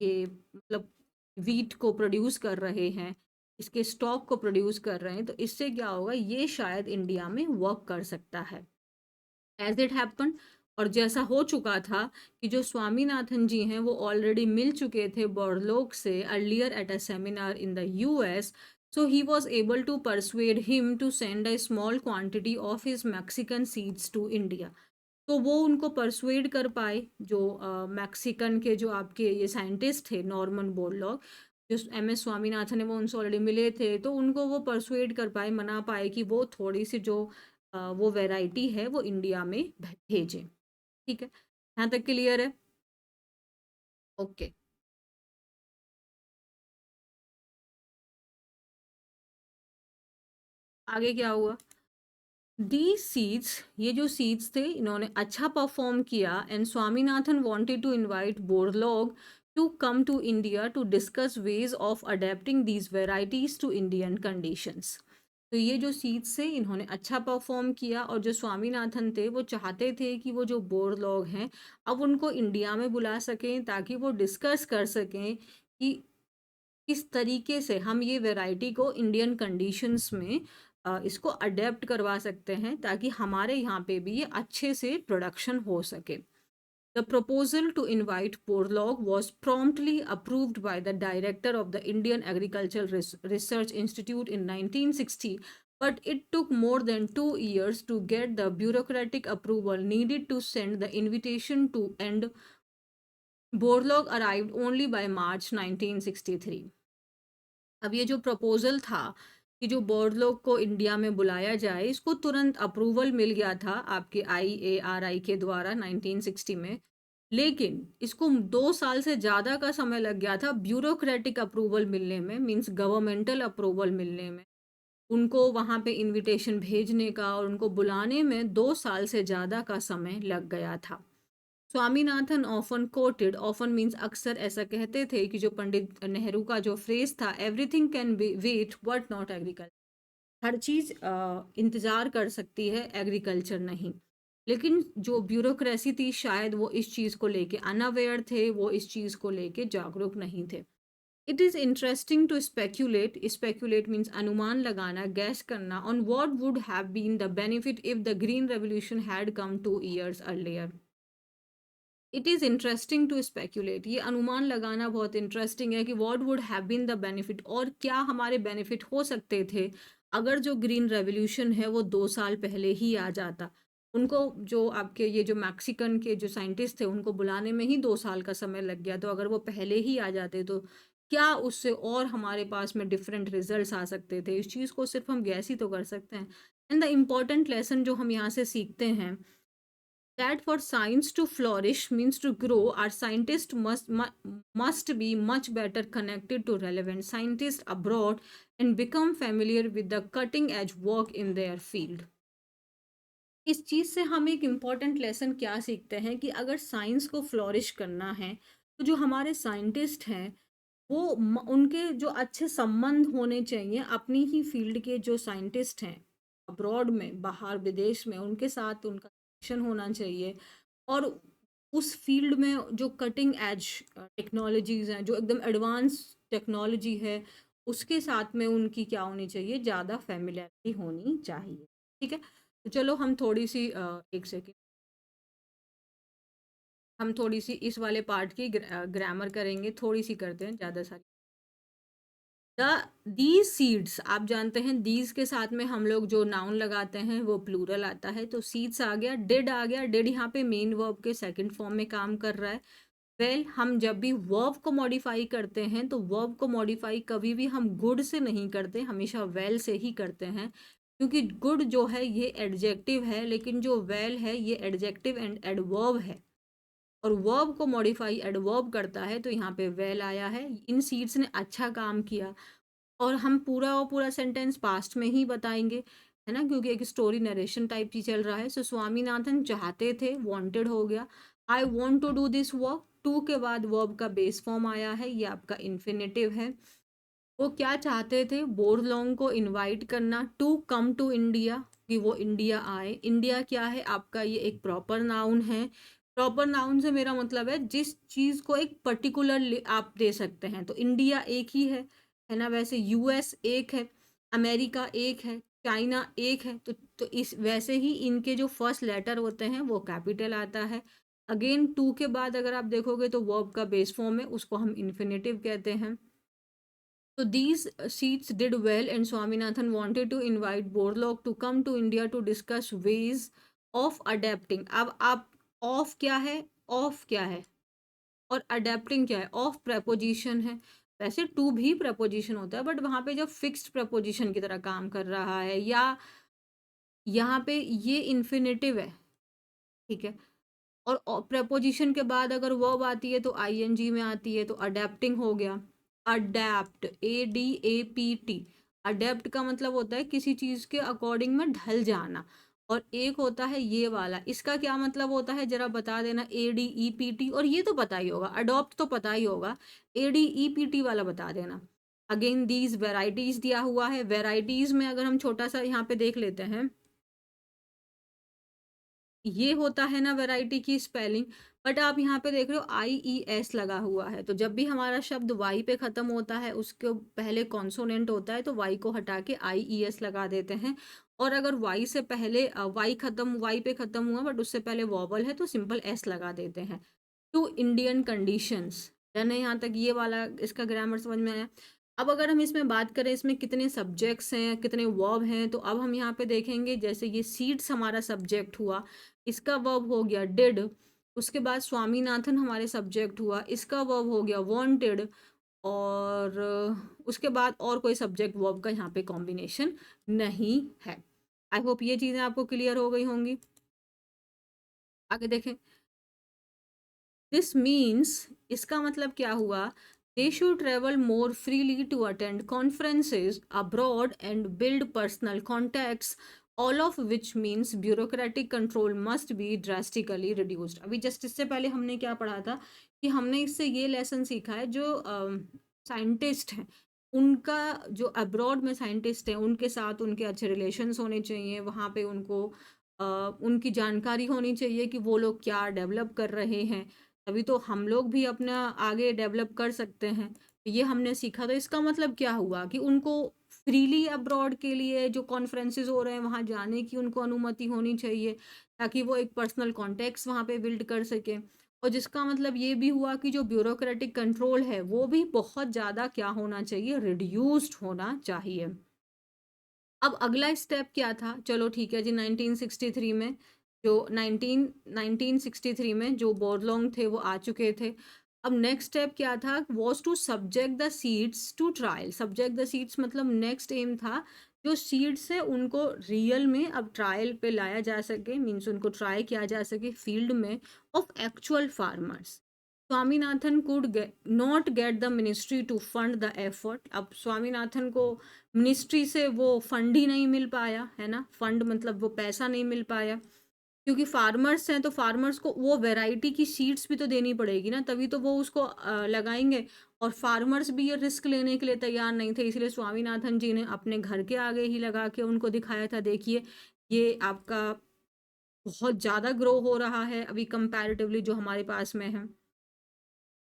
ये मतलब वीट को प्रोड्यूस कर रहे हैं, इसके स्टॉक को प्रोड्यूस कर रहे हैं, तो इससे क्या होगा, ये शायद इंडिया में वर्क कर सकता है. एज इट हैपन, और जैसा हो चुका था कि जो स्वामीनाथन जी हैं वो ऑलरेडी मिल चुके थे बॉर्लोग से earlier at a seminar in the US. So he was able to persuade him to send a small quantity of his Mexican seeds to India. तो वो उनको परसुएड कर पाए, जो मैक्सिकन के जो आपके ये साइंटिस्ट थे नॉर्मन बोरलॉग, जो एम एस स्वामीनाथन है वो उनसे ऑलरेडी मिले थे, तो उनको वो परसुएड कर पाए, मना पाए कि वो थोड़ी सी जो वो वैरायटी है वो इंडिया में भेजें. ठीक है. यहाँ तक क्लियर है? ओके। आगे क्या हुआ? दी सीड्स, ये जो सीड्स थे इन्होंने अच्छा परफॉर्म किया and Swaminathan wanted to invite Borlaug to come to India to discuss ways of adapting these varieties to Indian conditions. तो ये जो सीड्स थे इन्होंने अच्छा परफॉर्म किया और जो स्वामीनाथन थे वो चाहते थे कि वो जो बोरलॉग हैं अब उनको इंडिया में बुला सकें ताकि वो डिस्कस कर सकें कि किस तरीके से हम ये वैरायटी को इंडियन कंडीशंस में इसको अडेप्ट करवा सकते हैं ताकि हमारे यहाँ पे भी ये अच्छे से प्रोडक्शन हो सके। The proposal to invite Borlaug was promptly approved by the director of the Indian Agricultural Research Institute in 1960, but it took more than 2 years to get the bureaucratic approval needed to send the invitation to, and Borlaug arrived only by March 1963. अब ये जो प्रपोजल था कि जो बोरलॉग को इंडिया में बुलाया जाए इसको तुरंत अप्रूवल मिल गया था आपके IARI के द्वारा 1960 में, लेकिन इसको 2 साल से ज़्यादा का समय लग गया था ब्यूरोक्रेटिक अप्रूवल मिलने में, मींस गवर्नमेंटल अप्रूवल मिलने में। उनको वहाँ पे इनविटेशन भेजने का और उनको बुलाने में 2 साल से ज़्यादा का समय लग गया था। Swaminathan often coated, often means अक्सर ऐसा कहते थे कि जो पंडित नेहरू का जो फ्रेज था everything can be wait but not agriculture, हर चीज़ इंतज़ार कर सकती है, एग्रीकल्चर नहीं। लेकिन जो ब्यूरोक्रेसी थी शायद वो इस चीज़ को लेके अनअवेयर थे, वो इस चीज़ को लेके जागरूक नहीं थे। It is interesting to speculate, speculate means अनुमान लगाना, गैस करना on what would have been the benefit if the green revolution had come 2 years earlier. It is interesting to speculate, ये अनुमान लगाना बहुत इंटरेस्टिंग है कि what would have been the benefit, और क्या हमारे बेनिफिट हो सकते थे अगर जो ग्रीन रेवोल्यूशन है वो 2 साल पहले ही आ जाता। उनको जो आपके ये जो मैक्सिकन के जो साइंटिस्ट थे उनको बुलाने में ही 2 साल का समय लग गया, तो अगर वो पहले ही आ जाते तो क्या उससे और हमारे पास में डिफरेंट रिजल्ट्स आ सकते थे। इस चीज़ को सिर्फ हम गैस ही तो कर सकते हैं। एंड द इम्पॉर्टेंट लेसन जो हम यहाँ से सीखते हैं that for science to flourish means to grow, our scientists must be much better connected to relevant scientists abroad and become familiar with the cutting edge work in their field. इस चीज़ से हम एक इम्पॉर्टेंट लेसन क्या सीखते हैं कि अगर साइंस को फ्लोरिश करना है तो जो हमारे साइंटिस्ट हैं वो उनके जो अच्छे संबंध होने चाहिए अपनी ही फील्ड के जो साइंटिस्ट हैं अब्रॉड में, बाहर विदेश में, उनके साथ उनका कनेक्शन होना चाहिए। और उस फील्ड में जो कटिंग एज टेक्नोलॉजीज हैं, जो एकदम एडवांस टेक्नोलॉजी है, उसके साथ में उनकी क्या होनी चाहिए, ज़्यादा फैमिलियरिटी होनी चाहिए। ठीक है, तो चलो हम थोड़ी सी एक सेकेंड, हम थोड़ी सी इस वाले पार्ट की ग्रामर करेंगे, थोड़ी सी करते हैं, ज़्यादा सारी। द दीज सीड्स, आप जानते हैं दीज के साथ में हम लोग जो नाउन लगाते हैं वो प्लूरल आता है, तो सीड्स आ गया, डिड आ गया, डिड यहाँ पे मेन वर्ब के सेकंड फॉर्म में काम कर रहा है। वेल हम जब भी वर्ब को मॉडिफाई करते हैं तो वर्ब को मॉडिफाई कभी भी हम गुड से नहीं करते, हमेशा वेल से ही करते हैं, क्योंकि गुड जो है ये एडजेक्टिव है, लेकिन जो वेल है ये एडजेक्टिव एंड एडवर्ब है, और वर्ब को मॉडिफाई एडवर्ब करता है, तो यहाँ पे वेल आया है। इन सीड्स ने अच्छा काम किया, और हम पूरा और पूरा सेंटेंस पास्ट में ही बताएंगे, है ना, क्योंकि एक स्टोरी नरेशन टाइप की चल रहा है। सो स्वामीनाथन चाहते थे, वांटेड हो गया, I want to do this work, to के बाद वर्ब का बेस फॉर्म आया है, ये आपका इन्फिनेटिव है। वो क्या चाहते थे, बोरलॉन्ग को इनवाइट करना टू कम टू इंडिया, कि वो इंडिया आए। इंडिया क्या है आपका, ये एक प्रॉपर नाउन है। प्रॉपर नाउन से मेरा मतलब है जिस चीज़ को एक पर्टिकुलर आप दे सकते हैं, तो इंडिया एक ही है ना, वैसे यूएस एक है, अमेरिका एक है, चाइना एक है, तो इस वैसे ही इनके जो फर्स्ट लेटर होते हैं वो कैपिटल आता है। अगेन टू के बाद अगर आप देखोगे तो वर्ब का बेस फॉर्म है, उसको हम इन्फिनेटिव कहते हैं। So these seats did well, and Swaminathan wanted to invite Borlaug to come to India to discuss ways of adapting. अब आप of क्या है, of क्या है, और adapting क्या है, of preposition है। वैसे to भी preposition होता है, बट वहाँ पे जब fixed preposition की तरह काम कर रहा है, या यहाँ पे ये infinitive है, ठीक है। और प्रेपोजिशन के बाद अगर वर्ब आती है तो आईएनजी में आती है, तो अडेप्टिंग हो गया। Adapt, ADAPT। अडेप्ट का मतलब होता है किसी चीज के अकॉर्डिंग में ढल जाना। और एक होता है ये वाला, इसका क्या मतलब होता है जरा बता देना। ADEPT, और ये तो पता ही होगा, अडॉप्ट तो पता ही होगा, ADEPT वाला बता देना। अगेन दीज वेराइटीज दिया हुआ है। वेराइटीज में अगर हम छोटा सा यहाँ पे देख लेते हैं, ये होता है ना वैरायटी की स्पेलिंग। बट आप यहाँ पे देख रहे हो IES लगा हुआ है, तो जब भी हमारा शब्द वाई पे खत्म होता है, उसके पहले कॉन्सोनेंट होता है, तो वाई को हटा के IES लगा देते हैं। और अगर वाई से पहले वाई पे खत्म हुआ बट उससे पहले वॉवल है, तो सिंपल एस लगा देते हैं। To Indian conditions. डन है यहाँ तक, ये वाला इसका ग्रामर समझ में आया। अब अगर हम इसमें बात करें इसमें कितने सब्जेक्ट्स हैं, कितने वर्ब हैं, तो अब हम यहाँ पे देखेंगे जैसे ये सीड्स हमारा सब्जेक्ट हुआ, इसका वर्ब हो गया डिड। उसके बाद स्वामीनाथन हमारे सब्जेक्ट हुआ, इसका वर्ब हो गया वांटेड। और उसके बाद और कोई सब्जेक्ट वर्ब का यहाँ पे कॉम्बिनेशन नहीं है। आई होप ये चीज़ें आपको क्लियर हो गई होंगी। आगे देखें। दिस मीन्स, इसका मतलब क्या हुआ, they should travel more freely to attend conferences abroad and build personal contacts, all of which means bureaucratic control must be drastically reduced. अभी जस्ट इससे पहले हमने क्या पढ़ा था कि हमने इससे ये लेसन सीखा है, जो साइंटिस्ट हैं उनका, जो अब्रॉड में साइंटिस्ट हैं उनके साथ उनके अच्छे रिलेशंस होने चाहिए, वहाँ पे उनको उनकी जानकारी होनी चाहिए कि वो लोग क्या डेवलप कर रहे हैं, तभी तो हम लोग भी अपना आगे डेवलप कर सकते हैं। तो ये हमने सीखा। तो इसका मतलब क्या हुआ कि उनको फ्रीली अब्रॉड के लिए जो कॉन्फ्रेंसेस हो रहे हैं वहाँ जाने की उनको अनुमति होनी चाहिए, ताकि वो एक पर्सनल कॉन्टेक्ट्स वहाँ पे बिल्ड कर सके। और जिसका मतलब ये भी हुआ कि जो ब्यूरोक्रेटिक कंट्रोल है वो भी बहुत ज़्यादा क्या होना चाहिए, रिड्यूस्ड होना चाहिए। अब अगला स्टेप क्या था, चलो ठीक है जी, 1963 में जो 1963 में जो बोरलोंग थे वो आ चुके थे। अब नेक्स्ट स्टेप क्या था, was to subject the seeds to trial. Subject the seeds मतलब नेक्स्ट एम था, जो सीड्स है उनको रियल में अब ट्रायल पे लाया जा सके, मीन्स उनको ट्राई किया जा सके फील्ड में of actual farmers. Swaminathan could not get the ministry to fund the effort. अब स्वामीनाथन को मिनिस्ट्री से वो फंड ही नहीं मिल पाया, है ना, फंड मतलब वो पैसा नहीं मिल पाया, क्योंकि फार्मर्स हैं तो फार्मर्स को वो वैरायटी की सीड्स भी तो देनी पड़ेगी ना, तभी तो वो उसको लगाएंगे। और फार्मर्स भी ये रिस्क लेने के लिए तैयार नहीं थे, इसलिए स्वामीनाथन जी ने अपने घर के आगे ही लगा के उनको दिखाया था, देखिए ये आपका बहुत ज़्यादा ग्रो हो रहा है अभी कंपैरेटिवली जो हमारे पास में है।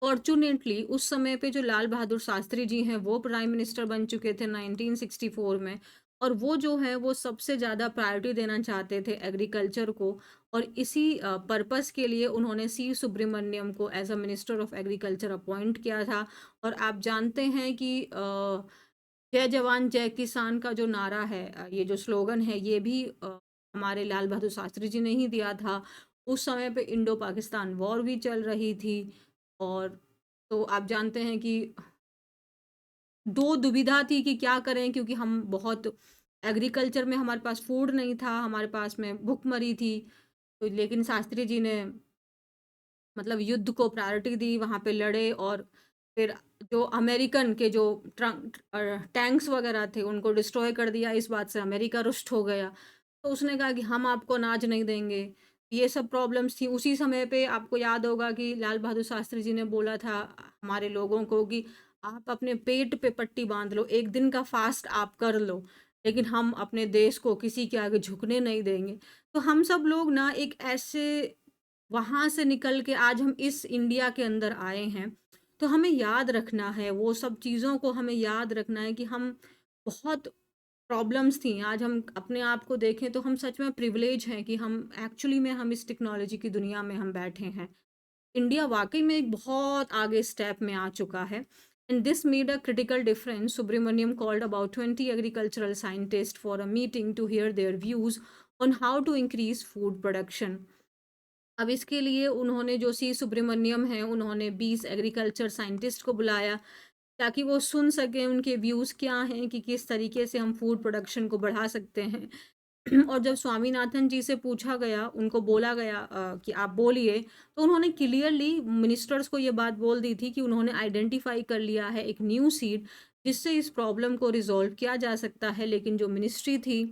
फॉर्चुनेटली उस समय पे जो लाल बहादुर शास्त्री जी हैं वो प्राइम मिनिस्टर बन चुके थे 1964 में, और वो जो है वो सबसे ज़्यादा प्रायोरिटी देना चाहते थे एग्रीकल्चर को। और इसी पर्पस के लिए उन्होंने सी सुब्रमण्यम को as a minister of agriculture appoint किया था। और आप जानते हैं कि जय जवान जय किसान का जो नारा है, ये जो स्लोगन है, ये भी हमारे लाल बहादुर शास्त्री जी ने ही दिया था। उस समय पे इंडो पाकिस्तान वॉर भी चल रही थी। और तो आप जानते हैं कि दो दुविधा थी कि क्या करें, क्योंकि हम बहुत एग्रीकल्चर में हमारे पास फूड नहीं था, हमारे पास में भुखमरी थी। तो लेकिन शास्त्री जी ने मतलब युद्ध को प्रायोरिटी दी, वहाँ पे लड़े। और फिर जो अमेरिकन के जो टैंक्स वगैरह थे उनको डिस्ट्रॉय कर दिया, इस बात से अमेरिका रुष्ट हो गया। तो उसने कहा कि हम आपको अनाज नहीं देंगे। ये सब प्रॉब्लम्स थी उसी समय पे। आपको याद होगा कि लाल बहादुर शास्त्री जी ने बोला था हमारे लोगों को कि आप अपने पेट पे पट्टी बांध लो, एक दिन का फास्ट आप कर लो, लेकिन हम अपने देश को किसी के आगे झुकने नहीं देंगे। तो हम सब लोग ना एक ऐसे वहाँ से निकल के आज हम इस इंडिया के अंदर आए हैं। तो हमें याद रखना है वो सब चीज़ों को, हमें याद रखना है कि हम बहुत प्रॉब्लम्स थी। आज हम अपने आप को देखें तो हम सच में प्रिविलेज हैं कि हम एक्चुअली में हम इस टेक्नोलॉजी की दुनिया में हम बैठे हैं। इंडिया वाकई में एक बहुत आगे स्टेप में आ चुका है। And this made a critical difference. Subramaniam called about 20 agricultural scientist for a meeting to hear their views on how to increase food production. अब इसके लिए उन्होंने जो सी सुब्रमण्यम है उन्होंने 20 एग्रीकल्चर साइंटिस्ट को बुलाया, ताकि वो सुन सकें उनके व्यूज़ क्या हैं कि किस तरीके से हम फूड प्रोडक्शन को बढ़ा सकते हैं। और जब स्वामीनाथन जी से पूछा गया, उनको बोला गया कि आप बोलिए, तो उन्होंने क्लियरली मिनिस्टर्स को ये बात बोल दी थी कि उन्होंने आइडेंटिफ़ाई कर लिया है एक न्यू सीड, जिससे इस प्रॉब्लम को रिज़ॉल्व किया जा सकता है। लेकिन जो मिनिस्ट्री थी,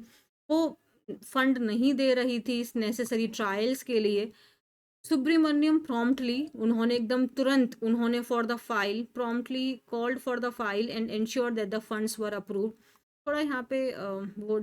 वो फंड नहीं दे रही थी इस नेसेसरी ट्रायल्स के लिए। सुब्रमण्यम प्रॉम्प्टली, उन्होंने एकदम तुरंत, उन्होंने for the file promptly called for the file and ensure that the funds were approve. थोड़ा यहाँ पे वो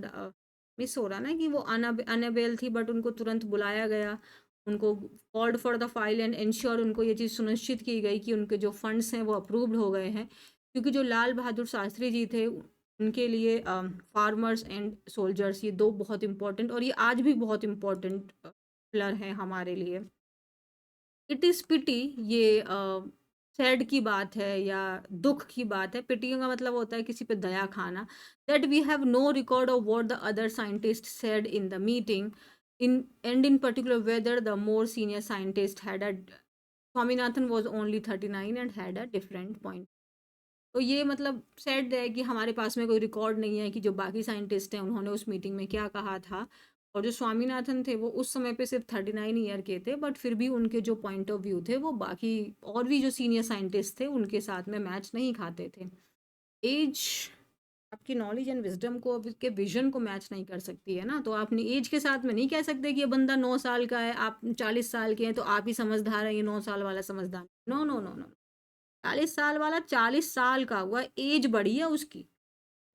मिस हो रहा ना कि वो अनअवेल थी, बट उनको तुरंत बुलाया गया, उनको called for the file and ensure, उनको ये चीज़ सुनिश्चित की गई कि उनके जो फंड्स हैं वो अप्रूव्ड हो गए हैं, क्योंकि जो लाल बहादुर शास्त्री जी थे, उनके लिए फार्मर्स एंड सोल्जर्स, ये दो बहुत इंपॉर्टेंट, और ये आज भी बहुत इंपॉर्टेंट पिलर है हमारे लिए। इट इज़ पिटी, ये सैड की बात है या दुःख की बात है। पिटी का मतलब होता है किसी पे दया खाना। That we have no record of what the other scientist said in the meeting, in particular whether the more senior scientist had a Swaminathan was only 39 and had a different point. तो ये मतलब सैड है कि हमारे पास में कोई रिकॉर्ड नहीं है कि जो बाकी साइंटिस्ट हैं उन्होंने उस मीटिंग में क्या कहा था। और जो स्वामीनाथन थे वो उस समय पे सिर्फ 39 ईयर के थे, बट फिर भी उनके जो पॉइंट ऑफ व्यू थे वो बाकी और भी जो सीनियर साइंटिस्ट थे उनके साथ में मैच नहीं खाते थे। एज आपकी नॉलेज एंड विजडम को, अब इसके विजन को मैच नहीं कर सकती है ना, तो आपने एज के साथ में नहीं कह सकते कि ये बंदा 9 साल का है, आप 40 साल के हैं तो आप ही समझदार है, ये 9 साल वाला समझदार। नो नो नो नो, 40 साल वाला 40 साल का हुआ, एज बढ़ी है उसकी,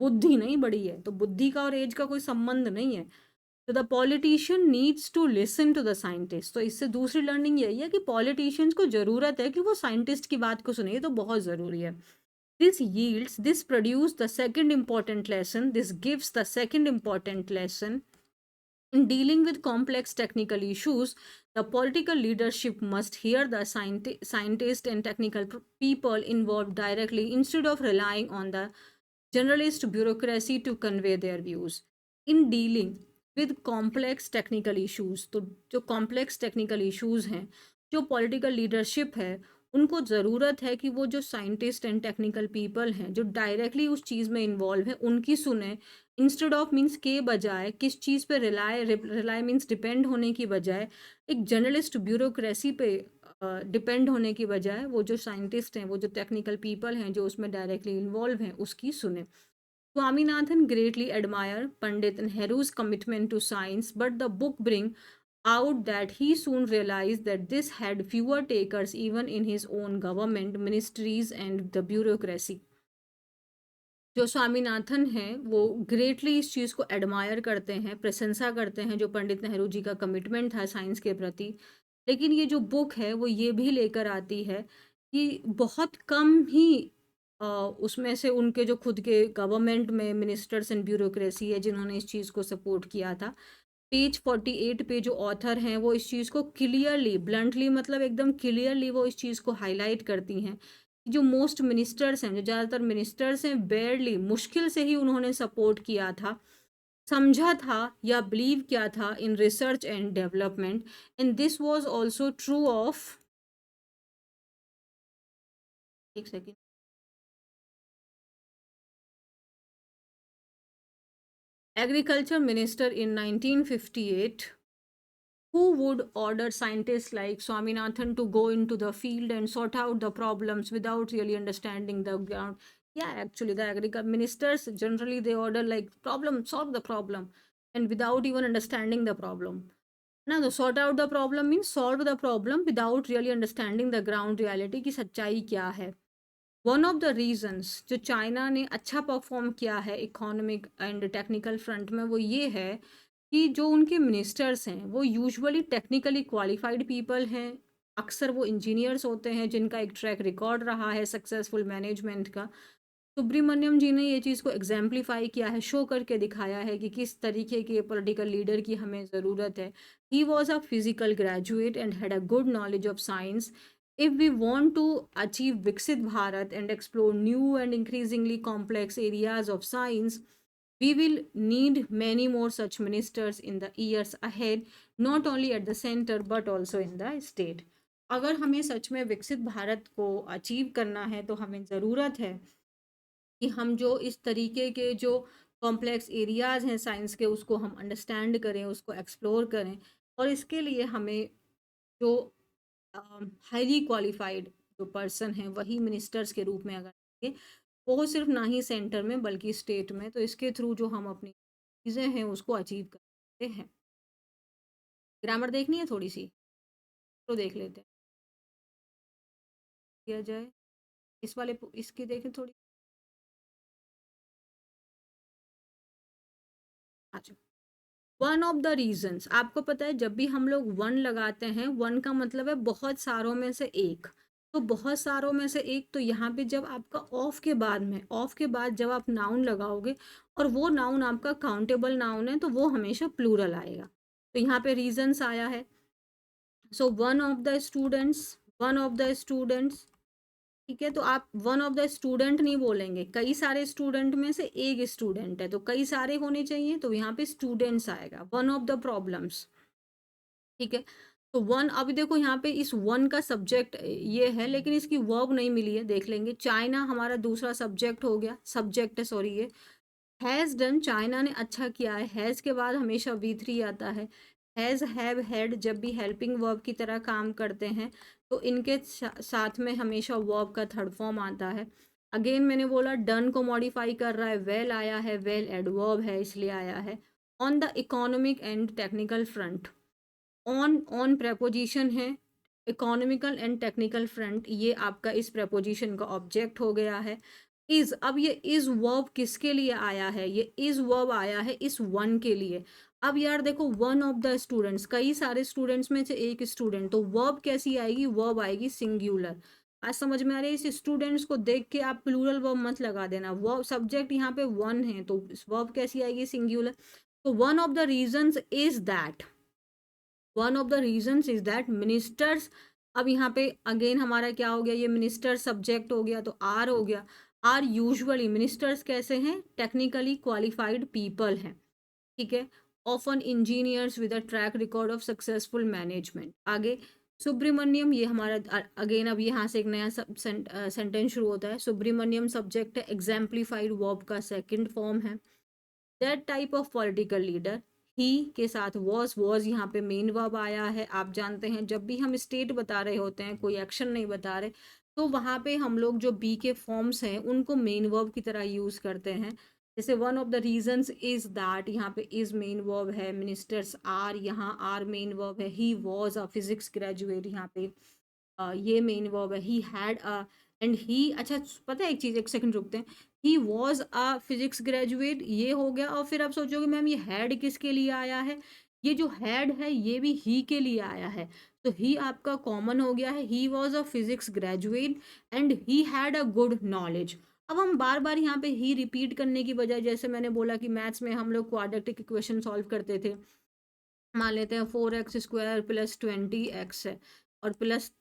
बुद्धि नहीं बढ़ी है, तो बुद्धि का और एज का कोई संबंध नहीं है। तो the politician needs to listen to the scientist. तो इससे दूसरी लर्निंग यही है कि पॉलिटिशियंस को जरूरत है कि वो साइंटिस्ट की बात को सुने, ये तो बहुत जरूरी है। this produce the second important lesson, this gives the second important lesson. In dealing with complex technical issues, the political leadership must hear the scientists and technical people involved directly instead of relying on the generalist bureaucracy to convey their views. In dealing with complex technical issues, तो जो complex technical issues हैं, जो political leadership है, उनको ज़रूरत है कि वो जो साइंटिस्ट एंड टेक्निकल पीपल हैं जो डायरेक्टली उस चीज़ में इन्वॉल्व हैं उनकी सुने, इंस्टेड ऑफ मीन्स के बजाय, किस चीज़ पे रिलाई मीन्स डिपेंड होने की बजाय, एक जर्नलिस्ट ब्यूरोक्रेसी पे डिपेंड होने की बजाय, वो जो साइंटिस्ट हैं, वो जो टेक्निकल पीपल हैं जो उसमें डायरेक्टली इन्वॉल्व हैं उसकी सुने। Swaminathan greatly admired Pandit Nehru's commitment to science, but the book brings out that he soon realized that this had fewer takers even in his own government, ministries and the bureaucracy. जो स्वामीनाथन हैं वो ग्रेटली इस चीज़ को एडमायर करते हैं, प्रशंसा करते हैं जो पंडित नेहरू जी का कमिटमेंट था साइंस के प्रति। लेकिन ये जो बुक है वो ये भी लेकर आती है कि बहुत कम ही उसमें से उनके जो खुद के गवर्नमेंट में मिनिस्टर्स एंड ब्यूरोक्रेसी है जिन्होंने इस चीज़ को सपोर्ट किया था। पेज 48 पे जो ऑथर हैं वो इस चीज़ को क्लियरली, ब्लंटली, मतलब एकदम क्लियरली वो इस चीज़ को हाईलाइट करती हैं। जो मोस्ट मिनिस्टर्स हैं, जो ज़्यादातर मिनिस्टर्स हैं, बेयरली, मुश्किल से ही उन्होंने सपोर्ट किया था, समझा था या बिलीव किया था in research and development. And this was also true of, एक second, agriculture minister in 1958 who would order scientists like Swaminathan to go into the field and sort out the problems without really understanding the ground. Yeah, actually, the agriculture ministers generally they order like problem, solve the problem, and without even understanding the problem. Now, the sort out the problem means solve the problem without really understanding the ground reality की सच्चाई क्या है। वन ऑफ द रीजंस जो चाइना ने अच्छा परफॉर्म किया है इकोनॉमिक एंड टेक्निकल फ्रंट में वो ये है कि जो उनके मिनिस्टर्स हैं वो यूजुअली टेक्निकली क्वालिफाइड पीपल हैं। अक्सर वो इंजीनियर्स होते हैं जिनका एक ट्रैक रिकॉर्ड रहा है सक्सेसफुल मैनेजमेंट का। सुब्रमण्यम जी ने ये चीज़ को एग्जाम्पलीफाई किया है, शो करके दिखाया है कि किस तरीके के पॉलिटिकल लीडर की हमें ज़रूरत है। He was a physical graduate and had a good knowledge of science. If we want to achieve Viksit Bharat and explore new and increasingly complex areas of science, we will need many more such ministers in the years ahead, not only at the center but also in the state. अगर हमें सच में विकसित भारत को अचीव करना है तो हमें ज़रूरत है कि हम जो इस तरीके के जो कॉम्प्लेक्स एरियाज हैं साइंस के, उसको हम अंडरस्टैंड करें, उसको एक्सप्लोर करें। और इसके लिए हमें जो हाईली क्वालिफाइड जो पर्सन है वही मिनिस्टर्स के रूप में अगर देंगे, वो सिर्फ ना ही सेंटर में बल्कि स्टेट में, तो इसके थ्रू जो हम अपनी चीज़ें हैं उसको अचीव करते हैं। ग्रामर देखनी है थोड़ी सी, तो देख लेते हैं, किया जाए इस वाले इसकी देखें थोड़ी। अच्छा, वन ऑफ द रीजंस, आपको पता है जब भी हम लोग वन लगाते हैं, वन का मतलब है बहुत सारों में से एक। तो बहुत सारों में से एक, तो यहाँ पे जब आपका ऑफ के बाद में, ऑफ के बाद जब आप नाउन लगाओगे और वो नाउन आपका काउंटेबल नाउन है, तो वो हमेशा प्लूरल आएगा। तो यहाँ पे रीजंस आया है। So one of the students, one of the students, ठीक है। तो आप वन ऑफ द स्टूडेंट नहीं बोलेंगे, कई सारे स्टूडेंट में से एक स्टूडेंट है, तो कई सारे होने चाहिए, तो यहाँ पे स्टूडेंट्स आएगा। वन ऑफ द प्रॉब्लम्स, ठीक है। तो वन, अभी देखो यहाँ पे इस वन का सब्जेक्ट ये है, लेकिन इसकी वर्ब नहीं मिली है, देख लेंगे। चाइना हमारा दूसरा सब्जेक्ट हो गया, सब्जेक्ट है सॉरी, ये हैज़ डन, चाइना ने अच्छा किया है। हैज़ के बाद हमेशा V3 आता है। हैज़, हैव, हैड जब भी हेल्पिंग वर्ब की तरह काम करते हैं, तो इनके साथ में हमेशा वर्ब का थर्ड फॉर्म आता है। अगेन मैंने बोला डन को मॉडिफाई कर रहा है, वेल आया है, वेल एडवर्ब है इसलिए आया है। On the economic and technical front, on preposition है, इकोनॉमिकल एंड टेक्निकल फ्रंट ये आपका इस प्रेपोजिशन का ऑब्जेक्ट हो गया है। इज, अब ये इज वर्ब किसके लिए आया है, ये इज वर्ब आया है इस वन के लिए। अब यार देखो, वन ऑफ द स्टूडेंट्स, कई सारे स्टूडेंट्स में से एक स्टूडेंट, तो वर्ब कैसी आएगी, वर्ब आएगी सिंगुलर। आज समझ में आ रही है? इस स्टूडेंट्स को देख के आप प्लूरल वर्ब मत लगा देना, वर्ब सब्जेक्ट यहाँ पे वन है, तो वर्ब कैसी आएगी, सिंगुलर। तो one of the reasons is that, one of the reasons is that ministers, अब यहाँ पे अगेन हमारा क्या हो गया, ये मिनिस्टर सब्जेक्ट हो गया, तो आर हो गया। आर यूजुअली, मिनिस्टर्स कैसे हैं, टेक्निकली क्वालिफाइड पीपल हैं, ठीक है। Often engineers with a track record of successful management. आगे सुब्रमण्यम, ये हमारा अगेन अब यहाँ से एक नया सेंटेंस शुरू होता है। सुब्रमण्यम सब्जेक्ट है, एग्जाम्प्लीफाइड वर्ब का सेकंड फॉर्म है। That type of political leader, he के साथ वॉज यहाँ पे मेन वर्ब आया है। आप जानते हैं जब भी हम स्टेट बता रहे होते हैं, कोई एक्शन नहीं बता रहे, तो वहाँ पे हम लोग जो बी के फॉर्म्स हैं उनको मेन वर्ब की तरह यूज करते हैं। जैसे one of the reasons is that, यहाँ पे इज मेन वर्ब है, मिनिस्टर्स आर, यहाँ आर मेन वर्ब है। He was a physics graduate, यहाँ पे ये मेन वर्ब है। He had a, and he, अच्छा पता है एक चीज, एक सेकंड रुकते हैं। He was a physics graduate, ये हो गया। और फिर आप सोचोगे मैम ये हैड किसके लिए आया है, ये जो हैड है ये भी ही के लिए आया है, तो ही आपका कॉमन हो गया है। He was a physics graduate and he had a good knowledge. अब हम बार बार यहाँ पे ही रिपीट करने की बजाय, जैसे मैंने बोला कि मैथ्स में हम लोग क्वाड्रेटिक इक्वेशन सॉल्व करते थे, मान लेते हैं 4x² प्लस 20x है, और प्लस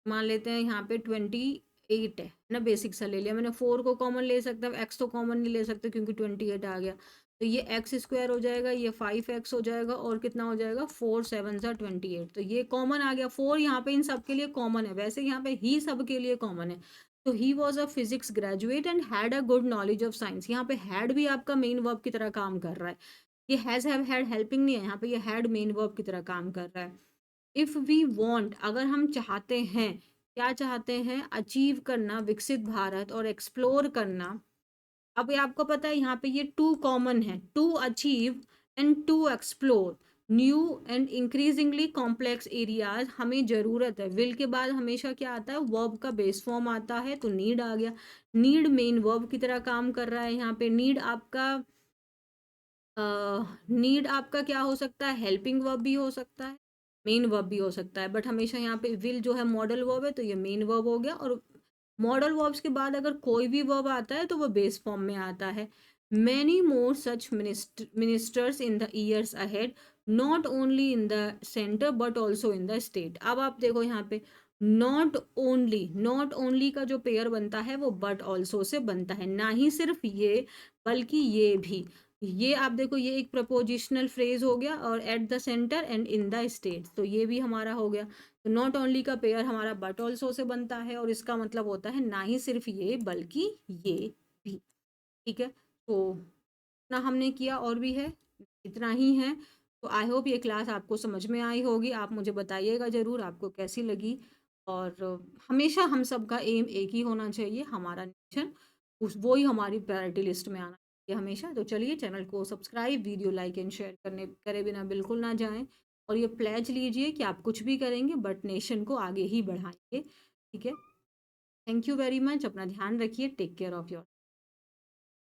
मान लेते हैं यहाँ पे 28 है ना, बेसिक सा ले लिया मैंने। 4 को कॉमन ले सकता हूँ, x तो कॉमन नहीं ले सकते क्योंकि 28 आ गया, तो ये x² हो जाएगा, ये 5x हो जाएगा, और कितना हो जाएगा, 4 7 28, तो ये कॉमन आ गया। 4 यहाँ पे इन सब के लिए कॉमन है, वैसे यहाँ पे ही सब के लिए कॉमन है। तो he was a physics graduate and had a good knowledge of science, यहाँ पे हैड भी आपका मेन वर्ब की तरह काम कर रहा है। ये हैज, हैव, हैड हेल्पिंग नहीं है, यहाँ पे ये हैड मेन वर्ब की तरह काम कर रहा है। इफ वी वॉन्ट, अगर हम चाहते हैं, क्या चाहते हैं, अचीव करना, विकसित भारत, और एक्सप्लोर करना। अब ये आपको पता है यहाँ पे ये टू कॉमन है, to achieve and to explore new and increasingly complex areas, हमें जरूरत है। विल के बाद हमेशा क्या आता है, वर्ब का बेस फॉर्म आता है, तो नीड आ गया। नीड मेन वर्ब की तरह काम कर रहा है यहाँ पे। नीड आपका नीड आपका क्या हो सकता है, हेल्पिंग वर्ब भी हो सकता है, मेन वर्ब भी हो सकता है, बट हमेशा यहाँ पे विल जो है मॉडल वर्ब है, तो ये मेन वर्ब हो गया। और मॉडल वर्ब्स के बाद अगर कोई भी वर्ब आता है तो वो बेस फॉर्म में आता है। Many more such ministers in the years ahead, not only in the centre but also in the state. अब आप देखो यहाँ पे नॉट ओनली, नॉट ओनली का जो पेयर बनता है वो बट ऑल्सो से बनता है, ना ही सिर्फ ये बल्कि ये भी। ये आप देखो, ये एक प्रपोजिशनल फ्रेज हो गया, और at the centre and in the state, तो ये भी हमारा हो गया। तो नॉट ओनली का पेयर हमारा बट ऑल्सो से बनता है, और इसका मतलब होता है ना ही सिर्फ ये बल्कि ये भी, ठीक है। तो इतना हमने किया और भी है, इतना ही है। तो आई होप ये क्लास आपको समझ में आई होगी। आप मुझे बताइएगा ज़रूर आपको कैसी लगी। और हमेशा हम सबका एम एक ही होना चाहिए, हमारा नेशन उस वो ही हमारी प्रायोरिटी लिस्ट में आना चाहिए हमेशा। तो चलिए चैनल को subscribe, video like and share करे बिना बिल्कुल ना जाएं। और ये प्लेज लीजिए कि आप कुछ भी करेंगे बट नेशन को आगे ही बढ़ाएंगे। ठीक है, थैंक यू वेरी मच। अपना ध्यान रखिए, टेक केयर ऑफ़ योर